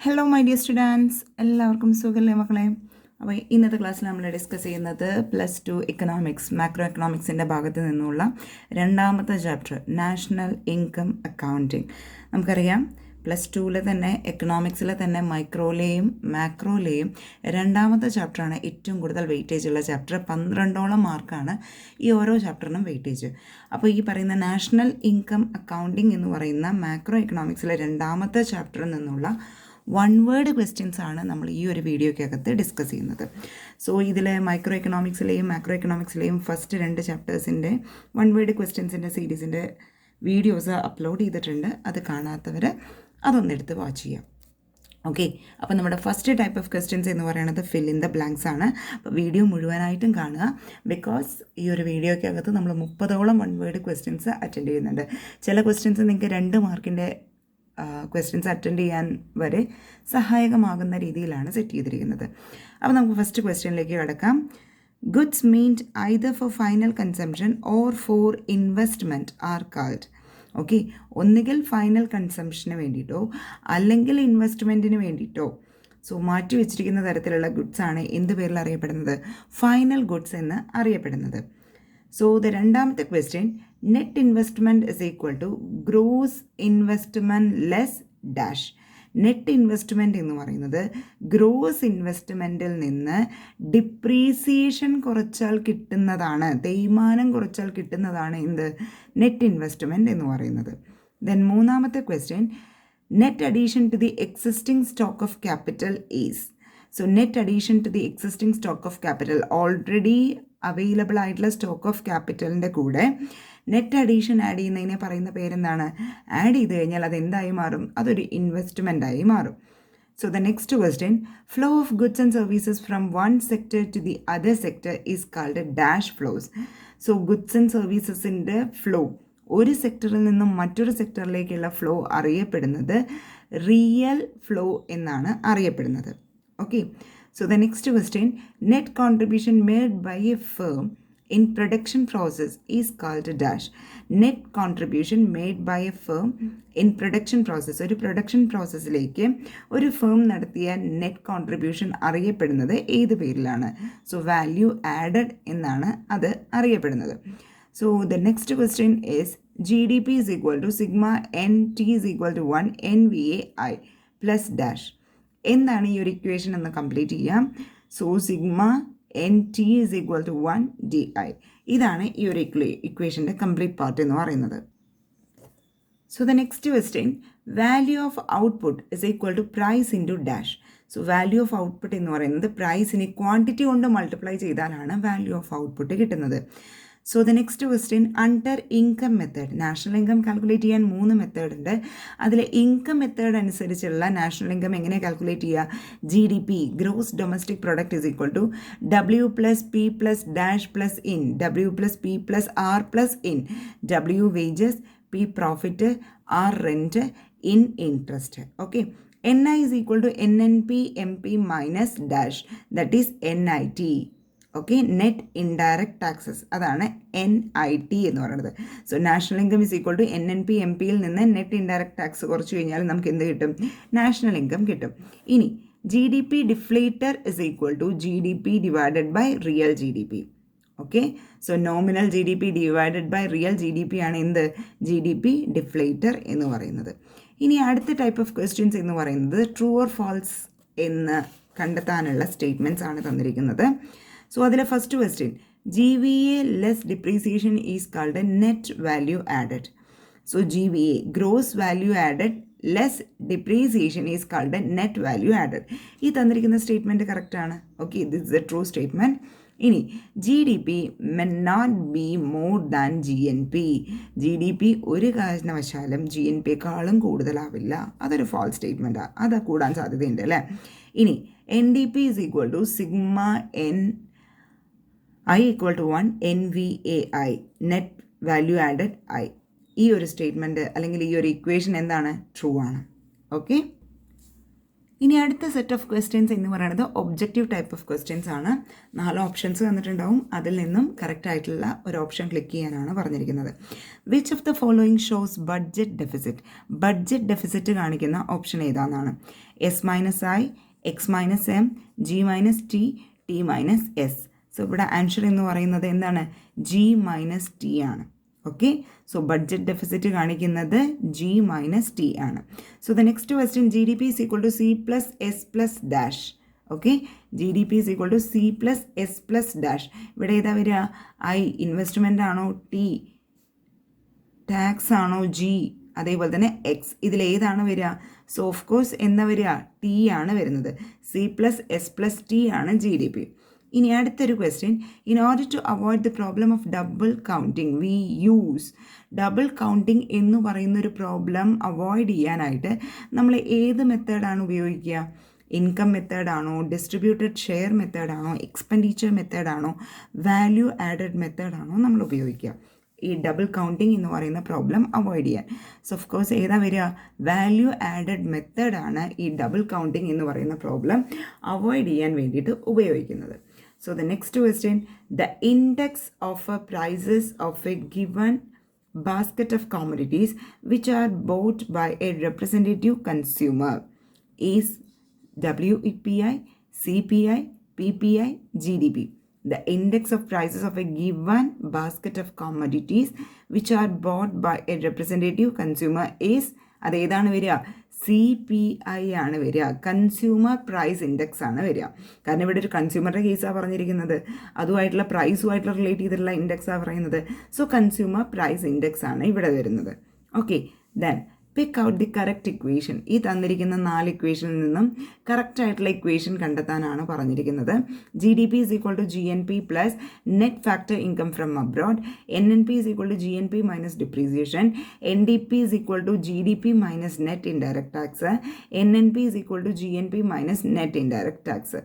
Hello my dear students, എല്ലാവർക്കും സുഖമല്ലേ മക്കളെ? അപ്പോൾ ഇന്നത്തെ ക്ലാസ്സിൽ നമ്മൾ ഡിസ്കസ് ചെയ്യുന്നത് +2 എക്കണോമിക്സ് മാക്രോ എക്കണോമിക്സിൻ്റെ ഭാഗത്ത് നിന്നുള്ള രണ്ടാമത്തെ ചാപ്റ്റർ നാഷണൽ ഇൻകം അക്കൗണ്ടിങ്. നമുക്കറിയാം +2 തന്നെ എക്കണോമിക്സിലെ തന്നെ മൈക്രോയിലെയും മാക്രോയിലെയും രണ്ടാമത്തെ ചാപ്റ്ററാണ് ഏറ്റവും കൂടുതൽ വെയിറ്റേജ് ഉള്ള ചാപ്റ്റർ. 12ഓളം മാർക്കാണ് ഈ ഓരോ ചാപ്റ്ററിനും വെയിറ്റേജ്. അപ്പോൾ ഈ പറയുന്ന നാഷണൽ ഇൻകം അക്കൗണ്ടിങ് എന്ന് പറയുന്ന മാക്രോ എക്കണോമിക്സിലെ രണ്ടാമത്തെ ചാപ്റ്ററിൽ നിന്നുള്ള 1 വേർഡ് ക്വസ്റ്റ്യൻസ് ആണ് നമ്മൾ ഈ ഒരു വീഡിയോയ്ക്കകത്ത് ഡിസ്കസ് ചെയ്യുന്നത്. സോ ഇതിൽ മൈക്രോ എക്കണോമിക്സിലെയും മാക്രോ എക്കണോമിക്സിലെയും ഫസ്റ്റ് 2 ചാപ്റ്റേഴ്സിൻ്റെ 1 വേർഡ് ക്വസ്റ്റ്യൻസിൻ്റെ സീരീസിൻ്റെ വീഡിയോസ് അപ്ലോഡ് ചെയ്തിട്ടുണ്ട്. അത് കാണാത്തവർ അതൊന്നെടുത്ത് വാച്ച് ചെയ്യാം. ഓക്കെ, അപ്പോൾ നമ്മുടെ ഫസ്റ്റ് ടൈപ്പ് ഓഫ് ക്വസ്റ്റ്യൻസ് എന്ന് പറയുന്നത് ഫിൽ ഇൻ ദ ബ്ലാങ്ക്സ് ആണ്. അപ്പോൾ വീഡിയോ മുഴുവനായിട്ടും കാണുക. ബിക്കോസ് ഈ ഒരു വീഡിയോയ്ക്കകത്ത് നമ്മൾ 30ഓളം 1 വേർഡ് ക്വസ്റ്റ്യൻസ് അറ്റൻഡ് ചെയ്യുന്നുണ്ട്. ചില ക്വസ്റ്റ്യൻസ് നിങ്ങൾക്ക് 2 മാർക്കിൻ്റെ ക്വസ്റ്റ്യൻസ് അറ്റൻഡ് ചെയ്യാൻ വരെ സഹായകമാകുന്ന രീതിയിലാണ് സെറ്റ് ചെയ്തിരിക്കുന്നത്. അപ്പോൾ നമുക്ക് ഫസ്റ്റ് ക്വസ്റ്റ്യനിലേക്ക് കിടക്കാം. Goods മീൻഡ് either for final consumption or four investment are called. Okay, ഒന്നുകിൽ ഫൈനൽ കൺസംഷന് വേണ്ടിയിട്ടോ അല്ലെങ്കിൽ ഇൻവെസ്റ്റ്മെൻറ്റിന് വേണ്ടിയിട്ടോ സോ മാറ്റി വെച്ചിരിക്കുന്ന തരത്തിലുള്ള ഗുഡ്സ് ആണ് എന്ത് പേരിൽ അറിയപ്പെടുന്നത്? ഫൈനൽ ഗുഡ്സ് എന്ന് അറിയപ്പെടുന്നത്. സോ ദ രണ്ടാമത്തെ question, net investment is equal to gross investment less dash. Net investment എന്ന് പറയുന്നത് ഗ്രോസ് ഇൻവെസ്റ്റ്മെൻറ്റിൽ നിന്ന് ഡിപ്രീസിയേഷൻ കുറച്ചാൽ കിട്ടുന്നതാണ്, തേയ്മാനം കുറച്ചാൽ കിട്ടുന്നതാണ് എന്ത്? നെറ്റ് ഇൻവെസ്റ്റ്മെൻറ്റ് എന്ന് പറയുന്നത്. ദെൻ മൂന്നാമത്തെ question, net addition to the existing stock of capital is. So net addition to the existing stock of capital, already available ആയിട്ടുള്ള സ്റ്റോക്ക് ഓഫ് ക്യാപിറ്റലിൻ്റെ കൂടെ നെറ്റ് അഡീഷൻ ആഡ് ചെയ്യുന്നതിനെ പറയുന്ന പേരെന്താണ്? ആഡ് ചെയ്ത് കഴിഞ്ഞാൽ അത് എന്തായി മാറും? അതൊരു ഇൻവെസ്റ്റ്മെൻ്റായി മാറും. So the next question, flow of goods and services from one sector to the other sector is called dash flows. So goods and സർവീസസിൻ്റെ ഫ്ലോ, ഒരു സെക്ടറിൽ നിന്നും മറ്റൊരു സെക്ടറിലേക്കുള്ള ഫ്ലോ അറിയപ്പെടുന്നത് റിയൽ ഫ്ലോ എന്നാണ് അറിയപ്പെടുന്നത്. Okay, so the next question, net contribution made by a firm in production process is called a dash. Net contribution made by a firm in production process, ഒരു production പ്രോസസ്സിലേക്ക് ഒരു firm നടത്തിയ net contribution അറിയപ്പെടുന്നത് ഏത് പേരിലാണ്? So value added എന്നാണ് അത് അറിയപ്പെടുന്നത്. So the next question is GDP is equal to sigma NT is equal to 1 NVAI plus dash. എന്താണ് ഈ ഒരു ഇക്വേഷൻ എന്ന് കംപ്ലീറ്റ് ചെയ്യാം. So sigma NT is equal to 1 DI. ഇതാണ് ഈ ഒരു ഇക്വേഷൻ്റെ കംപ്ലീറ്റ് പാർട്ട് എന്ന് പറയുന്നത്. So the next question, value of output is equal to price into dash. So value of output എന്ന് പറയുന്നത് പ്രൈസിനെ ക്വാണ്ടിറ്റി കൊണ്ട് മൾട്ടിപ്ലൈ ചെയ്താലാണ് വാല്യൂ ഓഫ് ഔട്ട്പുട്ട് കിട്ടുന്നത്. So the next question, under income method, national income calculate ചെയ്യാൻ 3 method ഉണ്ട്. അതിൽ income method അനുസരിച്ചുള്ള നാഷണൽ ഇൻകം എങ്ങനെ കാൽക്കുലേറ്റ് ചെയ്യുക? GDP, gross domestic product is equal to W + P + dash + in, W + P + R + in, W wages, P profit, R rent, in interest. Okay, NI is equal to NNP MP minus dash, that is NIT. Okay, net indirect taxes, അതാണ് NIT എന്ന് പറയുന്നത്. So national income is equal to NNP MPയിൽ നിന്ന് net indirect tax കുറച്ച് കഴിഞ്ഞാൽ നമുക്ക് എന്ത് കിട്ടും? നാഷണൽ ഇൻകം കിട്ടും. ഇനി GDP deflator is equal to GDP divided by real GDP. Okay, so nominal GDP divided by real GDP ആണ് എന്ത്? GDP ഡിഫ്ലേറ്റർ എന്ന് പറയുന്നത്. ഇനി അടുത്ത ടൈപ്പ് ഓഫ് ക്വസ്റ്റ്യൻസ് എന്ന് പറയുന്നത് ട്രൂ ഓർ ഫാൾസ് എന്ന് കണ്ടെത്താനുള്ള സ്റ്റേറ്റ്മെൻറ്റ്സ് ആണ് തന്നിരിക്കുന്നത്. സോ അതിലെ first question, GVA less depreciation is called net value added. So GVA, gross value added less depreciation is called net value added. ഈ തന്നിരിക്കുന്ന സ്റ്റേറ്റ്മെൻറ്റ് കറക്റ്റാണ്. Okay, this is A true statement. ഇനി GDP may not be more than GNP. GDP ഒരു കാരണവശാലും GNPയേക്കാളും കൂടുതലാവില്ല. അതൊരു false സ്റ്റേറ്റ്മെൻറ്റാണ്, അത് കൂടാൻ സാധ്യതയുണ്ട് അല്ലേ. ഇനി NDP is equal to sigma I equal to 1 NVAI, net value added I. ഈ ഒരു സ്റ്റേറ്റ്മെൻറ്റ് അല്ലെങ്കിൽ ഈ ഒരു ഇക്വേഷൻ എന്താണ്? ട്രൂ ആണ്. ഓക്കെ, ഇനി അടുത്ത സെറ്റ് ഓഫ് ക്വസ്റ്റ്യൻസ് എന്ന് പറയുന്നത് ഒബ്ജക്റ്റീവ് ടൈപ്പ് ഓഫ് ക്വസ്റ്റ്യൻസ് ആണ്. 4 ഓപ്ഷൻസ് തന്നിട്ടുണ്ടാവും. അതിൽ നിന്നും കറക്റ്റ് ആയിട്ടുള്ള ഒരു ഓപ്ഷൻ ക്ലിക്ക് ചെയ്യാനാണ് പറഞ്ഞിരിക്കുന്നത്. Which of the following shows budget deficit? Budget deficit കാണിക്കുന്ന ഓപ്ഷൻ ഏതാണെന്നാണ്. S minus I, X minus M, G minus T, T minus S. So ഇവിടെ ആൻസർ എന്ന് പറയുന്നത് എന്താണ്? ജി മൈനസ് ടി ആണ്. ഓക്കെ, സോ ബഡ്ജറ്റ് ഡെഫിസിറ്റ് കാണിക്കുന്നത് G minus T ആണ്. So the next question, G D P is equal to C plus S plus dash. Okay, G D P is equal to C plus S plus dash. ഇവിടെ ഏതാ വരിക? I investment ആണോ, T tax ആണോ, G അതേപോലെ തന്നെ X. ഇതിലേതാണ് വരിക? So of course എന്താ വരിക? ടി ആണ് വരുന്നത്. C plus S plus T ആണ് ജി ഡി പി. ഇനി അടുത്തൊരു question, in order to avoid the problem of double counting we use. Double counting എന്ന് പറയുന്നൊരു പ്രോബ്ലം അവോയ്ഡ് ചെയ്യാനായിട്ട് നമ്മൾ ഏത് മെത്തേഡാണ് ഉപയോഗിക്കുക? ഇൻകം മെത്തേഡാണോ, ഡിസ്ട്രിബ്യൂട്ടഡ് ഷെയർ മെത്തേഡാണോ, എക്സ്പെൻഡിച്ചർ മെത്തേഡാണോ, വാല്യൂ ആഡഡ് മെത്തേഡാണോ നമ്മൾ ഉപയോഗിക്കുക ഈ ഡബിൾ കൗണ്ടിങ് എന്ന് പറയുന്ന പ്രോബ്ലം അവോയ്ഡ് ചെയ്യാൻ? സോ ഓഫ് കോഴ്സ് ഏതാ വരിക? വാല്യൂ ആഡഡ് മെത്തേഡാണ് ഈ ഡബിൾ കൗണ്ടിങ് എന്ന് പറയുന്ന പ്രോബ്ലം അവോയ്ഡ് ചെയ്യാൻ വേണ്ടിയിട്ട് ഉപയോഗിക്കുന്നത്. So the next question, the index of prices of a given basket of commodities which are bought by a representative consumer is WPI, CPI, PPI, GDP. The index of prices of a given basket of commodities which are bought by a representative consumer is, അതേതാണ് വരിക? C P I ആണ് വരിക. Consumer price index ആണ് വരിക. കാരണം ഇവിടെ ഒരു കൺസ്യൂമറുടെ കേസാണ് പറഞ്ഞിരിക്കുന്നത്, അതുമായിട്ടുള്ള പ്രൈസുമായിട്ടുള്ള റിലേറ്റ് ചെയ്തിട്ടുള്ള ഇൻഡെക്സാണ് പറയുന്നത്. സോ കൺസ്യൂമർ പ്രൈസ് ഇൻഡെക്സ് ആണ് ഇവിടെ വരുന്നത്. Okay, then pick out the correct equation. ഈ തന്നിരിക്കുന്ന 4 ഇക്വേഷനിൽ നിന്നും കറക്റ്റ് ആയിട്ടുള്ള ഇക്വേഷൻ കണ്ടെത്താനാണ് പറഞ്ഞിരിക്കുന്നത്. G D P is equal to G N P plus net factor income from abroad. N N P is equal to G N P minus depreciation. N D P is equal to G D P minus net indirect tax. N N P is equal to G N P minus net indirect tax.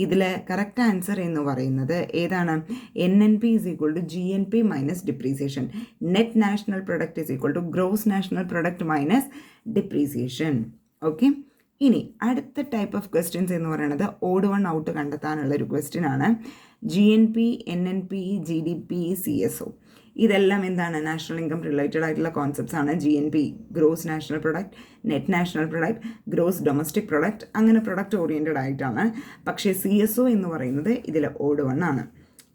ഇതിൽ correct answer എന്ന് പറയുന്നത് ഏതാണ്? N N P is equal to G N P minus depreciation. Net national product is equal to gross national product minus depreciation. Okay, ഇനി അടുത്ത type of questions എന്ന് പറയുന്നത് odd one out കണ്ടെത്താനുള്ള ഒരു question ആണ്. G N P, N N P, G D P, C S O. ഇതെല്ലാം എന്താണ്? National income related ആയിട്ടുള്ള കോൺസെപ്റ്റ്സ് ആണ്. G N P gross national product, net national product, gross domestic product, അങ്ങനെ product oriented ആയിട്ടാണ്. പക്ഷേ C S O എന്ന് പറയുന്നത് ഇതിൽ ഓഡ് വൺ ആണ്.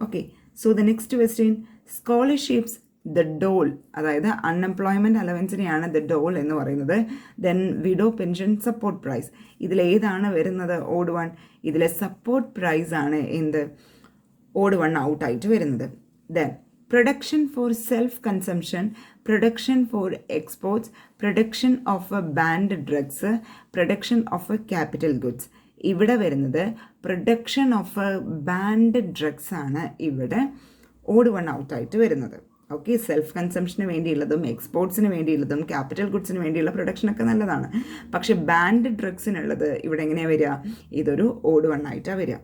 Okay, so the next question, scholarships the dole, അതായത് അൺഎംപ്ലോയ്മെൻറ്റ് അലവൻസിനെയാണ് ദ ഡോൾ എന്ന് പറയുന്നത്. Then widow pension support price. ഇതിലേതാണ് വരുന്നത്? Odd one. ഇതിലെ സപ്പോർട്ട് പ്രൈസ് ആണ് എന്ത്? ഓഡ് വൺ ഔട്ടായിട്ട് വരുന്നത്. Then production for self consumption, production four exports, production of band drugs, production of capital goods. ഇവിടെ വരുന്നത് പ്രൊഡക്ഷൻ ഓഫ് ബാൻഡ് ഡ്രഗ്സ് ആണ് ഇവിടെ ഓഡ് വൺ ഔട്ടായിട്ട് വരുന്നത്. ഓക്കെ, സെൽഫ് കൺസംഷന് വേണ്ടിയുള്ളതും എക്സ്പോർട്സിന് വേണ്ടിയുള്ളതും ക്യാപിറ്റൽ ഗുഡ്സിന് വേണ്ടിയുള്ള പ്രൊഡക്ഷനൊക്കെ നല്ലതാണ്. പക്ഷേ ബാൻഡ് ഡ്രഗ്സിനുള്ളത് ഇവിടെ എങ്ങനെയാണ് വരിക? ഇതൊരു ഓഡ് വൺ ആയിട്ടാണ് വരിക.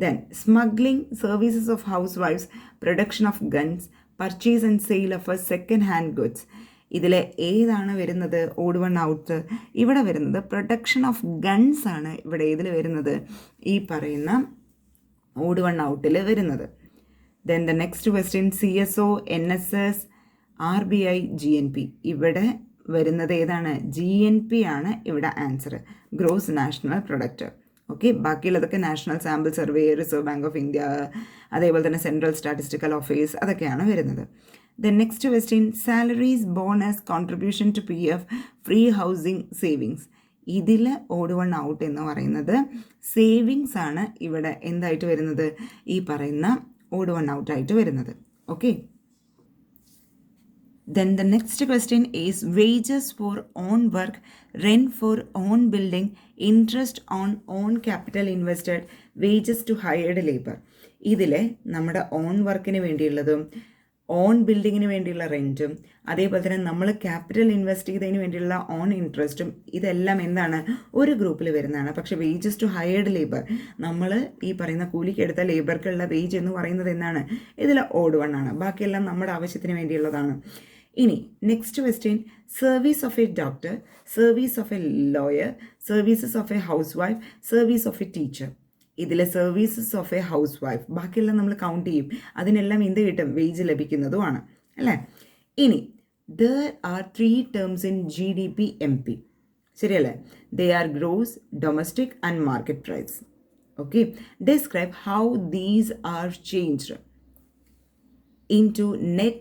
ദെൻ സ്മഗ്ലിംഗ്, സർവീസസ് ഓഫ് ഹൗസ് വൈഫ്സ്, production of guns, purchase and sale of second hand goods. ഇതിൽ ഏതാണ് വരുന്നത് ഓഡ് വൺ ഔട്ട്? ഇവിടെ വരുന്നത് പ്രൊഡക്ഷൻ ഓഫ് ഗൺസ് ആണ് ഇവിടെ ഏതിൽ വരുന്നത്? ഈ പറയുന്ന ഓഡ് വൺ ഔട്ടിൽ വരുന്നത്. Then the next question, CSO, NSS, RBI, GNP. ഇവിടെ വരുന്നത് ഏതാണ്? GNP ആണ് ഇവിടെ answer, gross national product. Okay, ബാക്കിയുള്ളതൊക്കെ national sample survey, reserve bank of India, അതേപോലെ തന്നെ സെൻട്രൽ സ്റ്റാറ്റിസ്റ്റിക്കൽ ഓഫീസ്, അതൊക്കെയാണ് വരുന്നത്. Then next question, salaries, bonus, contribution to PF, free housing, savings. ഇതിൽ ഓഡ് വൺ ഔട്ട് എന്ന് പറയുന്നത് സേവിങ്സ് ആണ് ഇവിടെ എന്തായിട്ട് വരുന്നത്? ഈ പറയുന്ന ഓഡ് വൺ ഔട്ട് ആയിട്ട് വരുന്നത്. Okay, then the next question is wages for own work, rent for own building, interest on own capital invested, wages to hired labour. ഇതിൽ നമ്മുടെ ഓൺ വർക്കിന് വേണ്ടിയുള്ളതും ഓൺ ബിൽഡിങ്ങിന് വേണ്ടിയുള്ള റെൻറ്റും അതേപോലെ തന്നെ നമ്മൾ ക്യാപിറ്റൽ ഇൻവെസ്റ്റ് ചെയ്തതിന് വേണ്ടിയുള്ള ഓൺ ഇൻട്രസ്റ്റും ഇതെല്ലാം എന്താണ്? ഒരു ഗ്രൂപ്പിൽ വരുന്നതാണ്. പക്ഷേ വേജസ് ടു ഹയർഡ് ലേബർ, നമ്മൾ ഈ പറയുന്ന കൂലിക്കെടുത്ത ലേബർക്കുള്ള വേജ് എന്ന് പറയുന്നത് എന്താണ്? ഇതിൽ ഓഡ് വൺ ആണ്. ബാക്കിയെല്ലാം നമ്മുടെ ആവശ്യത്തിന് വേണ്ടിയുള്ളതാണ്. ഇനി next question, service of a doctor, service of a lawyer, services of a housewife, service of a teacher. ഇതിലെ services of a housewife ബാക്കിയെല്ലാം നമ്മൾ കൗണ്ട് ചെയ്യും, അതിനെല്ലാം എന്ത് കിട്ടും? വേജ് ലഭിക്കുന്നതുമാണ് അല്ലേ. ഇനി there are 3 terms in GDP MP. ശരിയല്ലേ? They are gross, domestic and market price. Okay, describe how these are changed into net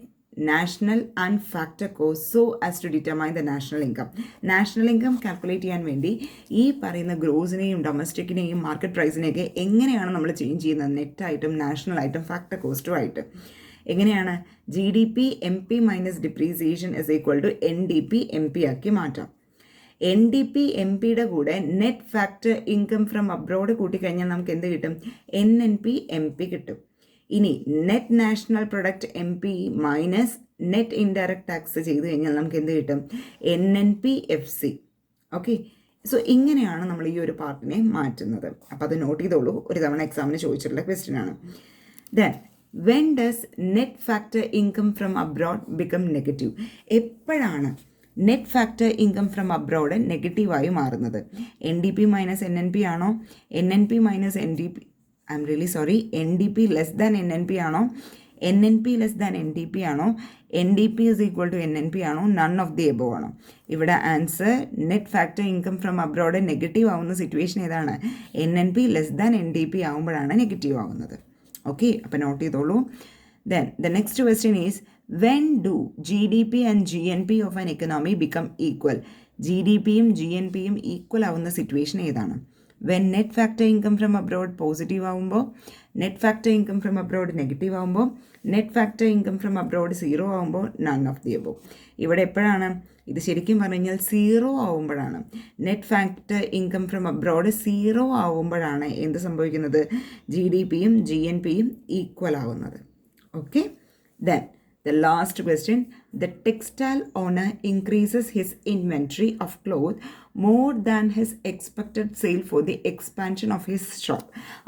national and factor cost so as to determine the national income. National income calculate ചെയ്യാൻ വേണ്ടി ഈ പറയുന്ന ഗ്രോസിനെയും ഡൊമസ്റ്റിക്കിനെയും market പ്രൈസിനെയൊക്കെ എങ്ങനെയാണ് നമ്മൾ change ചെയ്യുന്നത്? നെറ്റായിട്ടും നാഷണലായിട്ടും factor കോസ്റ്റും ആയിട്ട്. എങ്ങനെയാണ്? GDP MP minus depreciation is equal to NDP MP ആക്കി മാറ്റാം. NDP MPയുടെ കൂടെ net factor income from abroad കൂട്ടിക്കഴിഞ്ഞാൽ നമുക്ക് എന്ത് കിട്ടും? NNP MP കിട്ടും. ഇനി net national product MP minus net indirect tax ചെയ്ത് കഴിഞ്ഞാൽ നമുക്ക് എന്ത് കിട്ടും? NNP FC. ഓക്കെ, സോ ഇങ്ങനെയാണ് നമ്മൾ ഈ ഒരു പാർട്ടിനെ മാറ്റുന്നത്. അപ്പോൾ അത് നോട്ട് ചെയ്തോളൂ, ഒരു തവണ എക്സാമിന് ചോദിച്ചിട്ടുള്ള ക്വസ്റ്റ്യൻ ആണ്. Then when does net factor income from abroad become negative? എപ്പോഴാണ് net factor income from abroad നെഗറ്റീവായി മാറുന്നത്? NDP മൈനസ് NNP ആണോ? NNP minus NDP, I'm really sorry, NDP less than NNP ആണോ? NNP ലെസ് ദാൻ NDP ആണോ? NDP is equal to NNP ആണോ? None of the above ആണോ? ഇവിടെ answer net factor income from abroad negative ആവുന്ന situation ഏതാണ്? NNP less than NDP ആവുമ്പോഴാണ് negative ആവുന്നത്. Okay, അപ്പോൾ not ചെയ്തോളൂ. Then the next question is, when do GDP and GNP of an economy become equal? GDPയും GNPയും equal ആവുന്ന situation ഏതാണ്? When net factor income from abroad positive ആവുമ്പോൾ, net factor income from abroad negative ആവുമ്പോൾ, net factor income from abroad 0 ആവുമ്പോൾ, none of the above. ഇവിടെ എപ്പോഴാണ് ഇത് ശരിക്കും പറഞ്ഞു കഴിഞ്ഞാൽ 0 ആവുമ്പോഴാണ്. Net factor income from abroad 0 ആവുമ്പോഴാണ് എന്ത് സംഭവിക്കുന്നത്? GDPയും GNPയും ഈക്വൽ ആവുന്നത്. Okay, then the last question, the textile owner increases his inventory of clothes more than his expected sale for the expansion of his shop.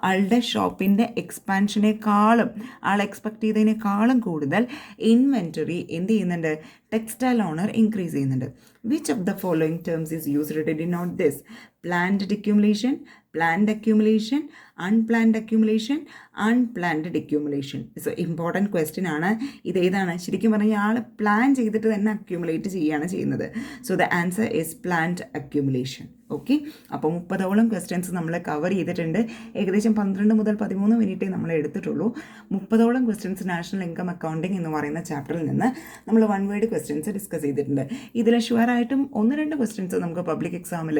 ആളുടെ ഷോപ്പിൻ്റെ എക്സ്പാൻഷനേക്കാളും, ആൾ എക്സ്പെക്ട് ചെയ്തതിനേക്കാളും കൂടുതൽ inventory എന്ത് ചെയ്യുന്നുണ്ട്? ടെക്സ്റ്റൈൽ ഓണർ ഇൻക്രീസ് ചെയ്യുന്നുണ്ട്. Which of the following terms is used to denote this? Planned decumulation, planned accumulation, unplanned accumulation, unplanned decumulation. So important question ആണ്. ഇതേതാണ്? ശരിക്കും പറഞ്ഞാൽ ആൾ പ്ലാൻ ചെയ്തിട്ട് തന്നെ അക്യൂമുലേറ്റ് ചെയ്യുകയാണ് ചെയ്യുന്നത്. So the answer is planned accumulation. Okay, അപ്പോൾ 30ഓളം ക്വസ്റ്റ്യൻസ് നമ്മൾ കവർ ചെയ്തിട്ടുണ്ട്. ഏകദേശം 12 മുതൽ 13 മിനിറ്റേ നമ്മൾ എടുത്തിട്ടുള്ളൂ. 30ഓളം ക്വസ്റ്റ്യൻസ് നാഷണൽ ഇൻകം അക്കൗണ്ടിങ് എന്ന് പറയുന്ന ചാപ്റ്ററിൽ നിന്ന് നമ്മൾ വൺ വേർഡ് ക്വസ്റ്റ്യൻസ് ഡിസ്കസ് ചെയ്തിട്ടുണ്ട്. ഇതിൽ ഷുവറായിട്ടും 1-2 ക്വസ്റ്റ്യൻസ് നമുക്ക് പബ്ലിക് എക്സാമിൽ,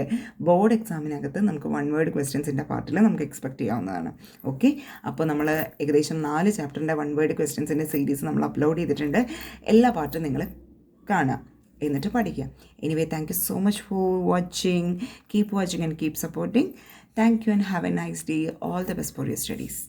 ബോർഡ് എക്സാമിനകത്ത് നമുക്ക് വൺ വേർഡ് ക്വസ്റ്റ്യൻസിൻ്റെ പാർട്ടിൽ നമുക്ക് എക്സ്പെക്ട് ചെയ്യാവുന്നതാണ്. ഓക്കെ, അപ്പോൾ നമ്മൾ ഏകദേശം 4 ചാപ്റ്ററിൻ്റെ വൺ വേർഡ് ക്വസ്റ്റ്യൻസിൻ്റെ സീരീസ് നമ്മൾ അപ്ലോഡ് ചെയ്തിട്ടുണ്ട്. എല്ലാ പാർട്ടും നിങ്ങൾ കാണുക, എന്നിട്ട് പഠിക്കുക. Anyway, thank you so much for watching. Keep watching and keep supporting. Thank you and have A nice day. All the best for your studies.